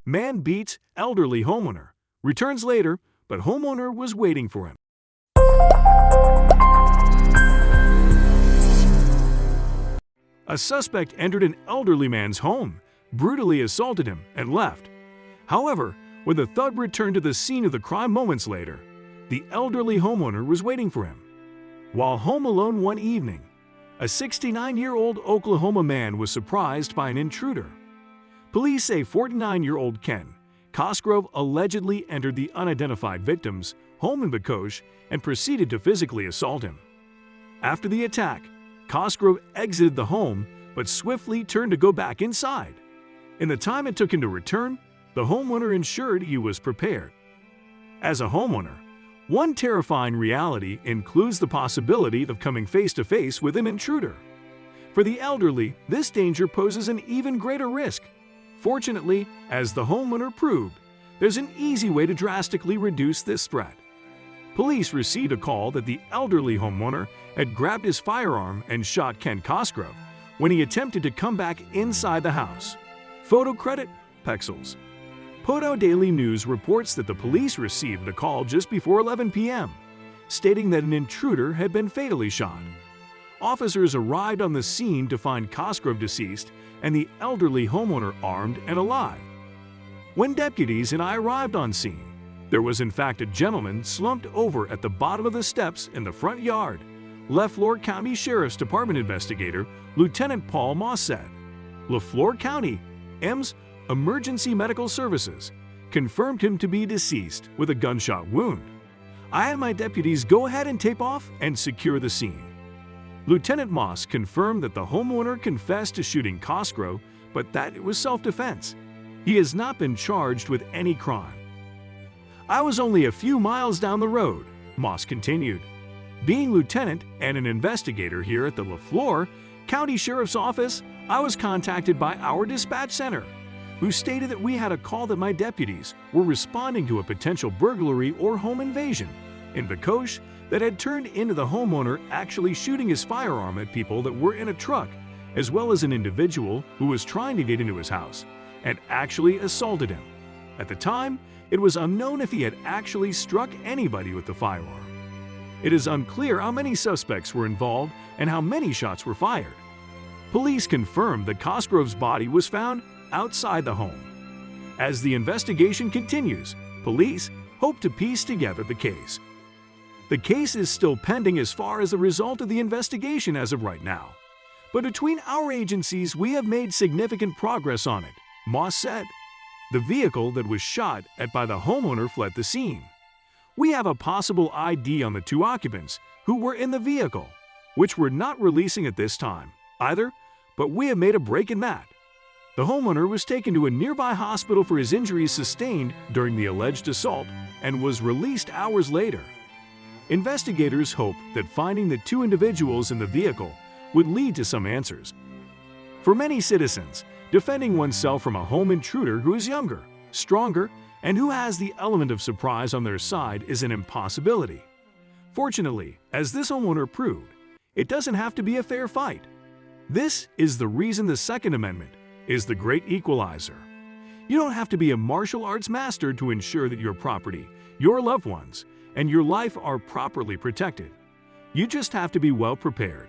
Man beats elderly homeowner. Returns later, but homeowner was waiting for him. A suspect entered an elderly man's home, brutally assaulted him, and left. However, when the thug returned to the scene of the crime moments later, the elderly homeowner was waiting for him. While home alone one evening, a 69-year-old Oklahoma man was surprised by an intruder. Police say 49-year-old Ken Cosgrove allegedly entered the unidentified victim's home in Bacoche and proceeded to physically assault him. After the attack, Cosgrove exited the home but swiftly turned to go back inside. In the time it took him to return, the homeowner ensured he was prepared. As a homeowner, one terrifying reality includes the possibility of coming face-to-face with an intruder. For the elderly, this danger poses an even greater risk. Fortunately, as the homeowner proved, there's an easy way to drastically reduce this threat. Police received a call that the elderly homeowner had grabbed his firearm and shot Ken Cosgrove when he attempted to come back inside the house. Photo credit, Pexels. Poto Daily News reports that the police received a call just before 11 p.m., stating that an intruder had been fatally shot. Officers arrived on the scene to find Cosgrove deceased and the elderly homeowner armed and alive. When deputies and I arrived on scene, there was in fact a gentleman slumped over at the bottom of the steps in the front yard, LeFlore County Sheriff's Department investigator Lieutenant Paul Moss said. LeFlore County, EMS Emergency Medical Services, confirmed him to be deceased with a gunshot wound. I had my deputies go ahead and tape off and secure the scene. Lieutenant Moss confirmed that the homeowner confessed to shooting Cosgrove, but that it was self-defense. He has not been charged with any crime. I was only a few miles down the road, Moss continued. Being lieutenant and an investigator here at the LeFlore County Sheriff's Office, I was contacted by our dispatch center, who stated that we had a call that my deputies were responding to a potential burglary or home invasion in Bacoche that had turned into the homeowner actually shooting his firearm at people that were in a truck, as well as an individual who was trying to get into his house and actually assaulted him. At the time, it was unknown if he had actually struck anybody with the firearm. It is unclear how many suspects were involved and how many shots were fired. Police confirmed that Cosgrove's body was found outside the home. As the investigation continues, police hope to piece together the case. The case is still pending as far as the result of the investigation as of right now. But between our agencies, we have made significant progress on it, Moss said. The vehicle that was shot at by the homeowner fled the scene. We have a possible ID on the two occupants who were in the vehicle, which we're not releasing at this time either, but we have made a break in that. The homeowner was taken to a nearby hospital for his injuries sustained during the alleged assault and was released hours later. Investigators hope that finding the two individuals in the vehicle would lead to some answers. For many citizens, defending oneself from a home intruder who is younger, stronger, and who has the element of surprise on their side is an impossibility. Fortunately, as this homeowner proved, it doesn't have to be a fair fight. This is the reason the Second Amendment is the great equalizer. You don't have to be a martial arts master to ensure that your property, your loved ones, and your life are properly protected. You just have to be well prepared.